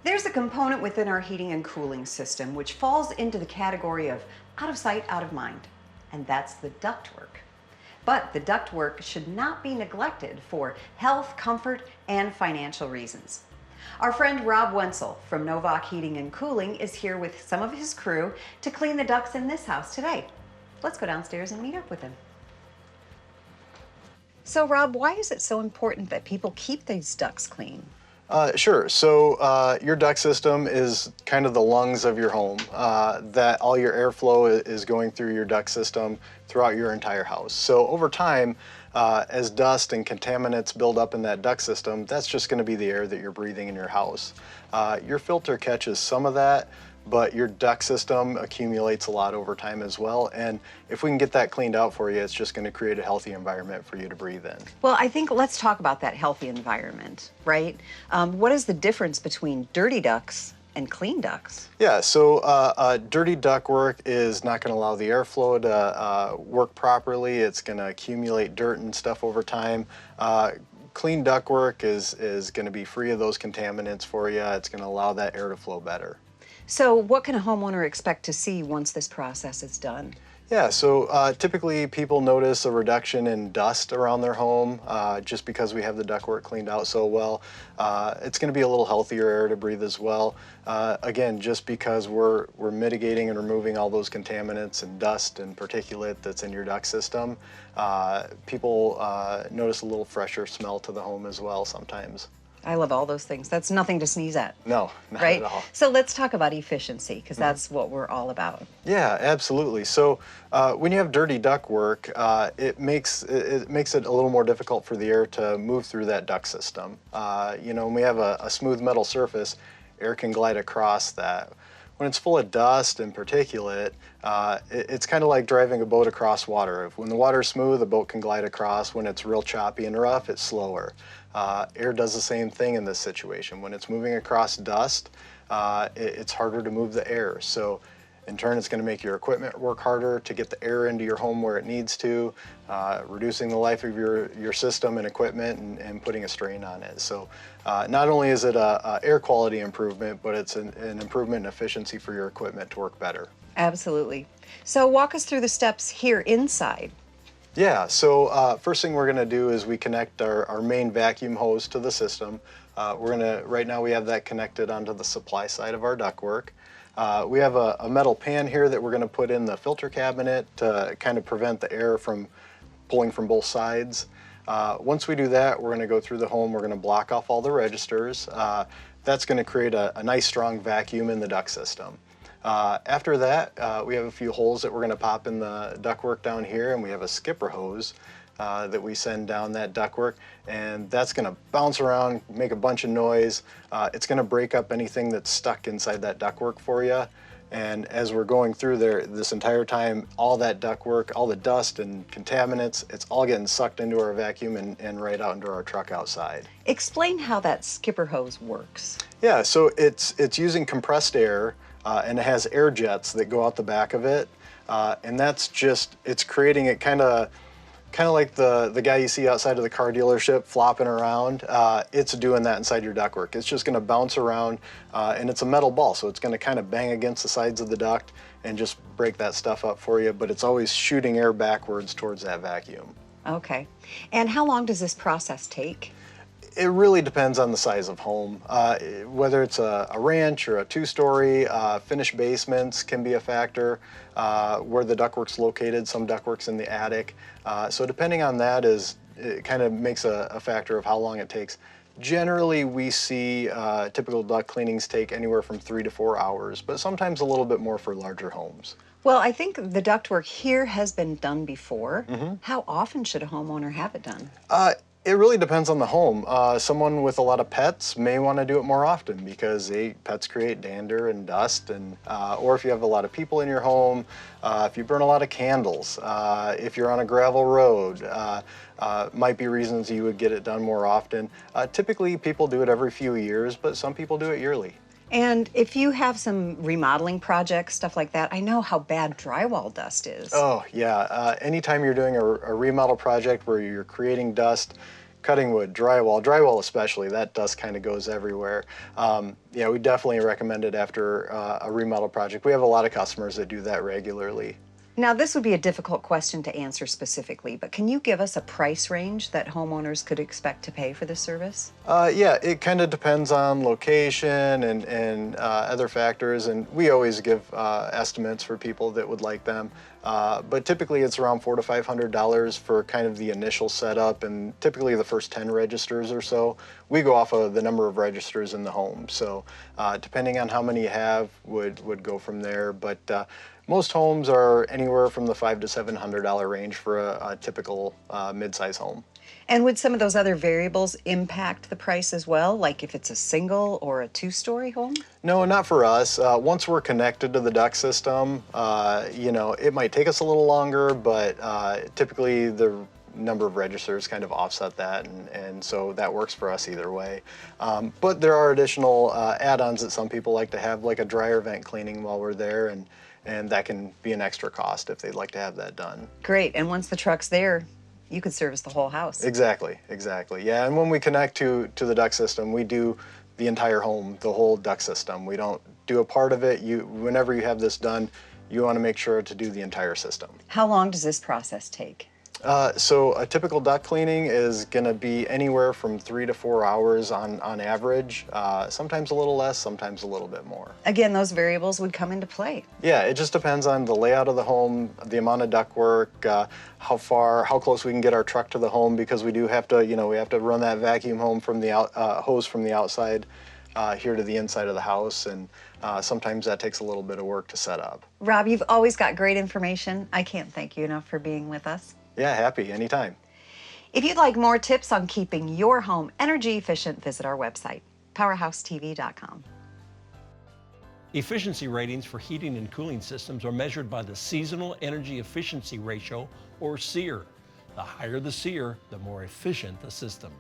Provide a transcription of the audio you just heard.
There's a component within our heating and cooling system which falls into the category of out of sight, out of mind, and that's the ductwork. But the ductwork should not be neglected for health, comfort, and financial reasons. Our friend Rob Wenzel from Novak Heating and Cooling is here with some of his crew to clean the ducts in this house today. Let's go downstairs and meet up with him. So Rob, why is it so important that people keep these ducts clean? Sure. So your duct system is kind of the lungs of your home. That all your airflow is going through your duct system throughout your entire house. So over time, as dust and contaminants build up in that duct system, that's just going to be the air that you're breathing in your house. Your filter catches some of that, but your duct system accumulates a lot over time as well. And if we can get that cleaned out for you, it's just going to create a healthy environment for you to breathe in. Well, I think let's talk about that healthy environment, right? What is the difference between dirty ducts and clean ducts? Yeah, so dirty ductwork is not going to allow the airflow to work properly. It's going to accumulate dirt and stuff over time. Clean ductwork is going to be free of those contaminants for you. It's going to allow that air to flow better. So what can a homeowner expect to see once this process is done? Yeah, so typically people notice a reduction in dust around their home just because we have the ductwork cleaned out so well. It's going to be a little healthier air to breathe as well. Again, just because we're mitigating and removing all those contaminants and dust and particulate that's in your duct system, people notice a little fresher smell to the home as well sometimes. I love all those things. That's nothing to sneeze at. No, not right? at all. So let's talk about efficiency, because that's what we're all about. Yeah, absolutely. So when you have dirty ductwork, it makes it a little more difficult for the air to move through that duct system. You know, when we have a smooth metal surface, air can glide across that. When it's full of dust and particulate, it's kind of like driving a boat across water. When the water's smooth, the boat can glide across. When it's real choppy and rough, it's slower. Air does the same thing in this situation. When it's moving across dust, it's harder to move the air. So in turn, it's going to make your equipment work harder to get the air into your home where it needs to, reducing the life of your system and equipment and putting a strain on it. So not only is it a air quality improvement, but it's an improvement in efficiency for your equipment to work better. Absolutely. So walk us through the steps here inside. Yeah, so first thing we're going to do is we connect our main vacuum hose to the system. Right now we have that connected onto the supply side of our ductwork. We have a metal pan here that we're going to put in the filter cabinet to kind of prevent the air from pulling from both sides. Once we do that, we're going to go through the home, we're going to block off all the registers. That's going to create a nice strong vacuum in the duct system. After that, we have a few holes that we're going to pop in the ductwork down here, and we have a skipper hose that we send down that ductwork, and that's going to bounce around, make a bunch of noise. It's going to break up anything that's stuck inside that ductwork for you. And as we're going through there this entire time, all that ductwork, all the dust and contaminants, it's all getting sucked into our vacuum and right out into our truck outside. Explain how that skipper hose works. Yeah, so it's using compressed air, and it has air jets that go out the back of it, and it's creating it kind of like the guy you see outside of the car dealership flopping around. It's doing that inside your ductwork. It's just going to bounce around, and it's a metal ball, so it's going to kind of bang against the sides of the duct and just break that stuff up for you, but it's always shooting air backwards towards that vacuum. Okay. And how long does this process take? It really depends on the size of home. Whether it's a ranch or a two-story, finished basements can be a factor. Where the ductwork's located, some ductwork's in the attic. So depending on that it kind of makes a factor of how long it takes. Generally, we see typical duct cleanings take anywhere from 3 to 4 hours, but sometimes a little bit more for larger homes. Well, I think the ductwork here has been done before. How often should a homeowner have it done? It really depends on the home. Someone with a lot of pets may want to do it more often because pets create dander and dust, and or if you have a lot of people in your home, if you burn a lot of candles, if you're on a gravel road, might be reasons you would get it done more often. Typically, people do it every few years, but some people do it yearly. And if you have some remodeling projects, stuff like that, I know how bad drywall dust is. Oh, yeah. Anytime you're doing a remodel project where you're creating dust, cutting wood, drywall especially, that dust kind of goes everywhere. Yeah, we definitely recommend it after a remodel project. We have a lot of customers that do that regularly. Now, this would be a difficult question to answer specifically, but can you give us a price range that homeowners could expect to pay for this service? Yeah, it kind of depends on location and other factors, and we always give estimates for people that would like them. But typically it's around $400 to $500 for kind of the initial setup, and typically the first 10 registers or so. We go off of the number of registers in the home, so depending on how many you have would go from there. But most homes are anywhere from the $500 to $700 range for a typical mid-size home. And would some of those other variables impact the price as well, like if it's a single or a two-story home? No, not for us. Once we're connected to the duct system, you know, it might take us a little longer, but typically the number of registers kind of offset that, and so that works for us either way. But there are additional add-ons that some people like to have, like a dryer vent cleaning while we're there, and that can be an extra cost if they'd like to have that done. Great, and once the truck's there, you could service the whole house. Exactly. Yeah, and when we connect to the duct system, we do the entire home, the whole duct system. We don't do a part of it. Whenever you have this done, you want to make sure to do the entire system. How long does this process take? So a typical duct cleaning is going to be anywhere from 3 to 4 hours on average, sometimes a little less, sometimes a little bit more. Again, those variables would come into play. Yeah, it just depends on the layout of the home, the amount of duct work, how close we can get our truck to the home, because we do have to, you know, we have to run that vacuum home from the hose from the outside here to the inside of the house, and sometimes that takes a little bit of work to set up. Rob, you've always got great information. I can't thank you enough for being with us. Yeah, happy, anytime. If you'd like more tips on keeping your home energy efficient, visit our website, powerhousetv.com. Efficiency ratings for heating and cooling systems are measured by the Seasonal Energy Efficiency Ratio, or SEER. The higher the SEER, the more efficient the system.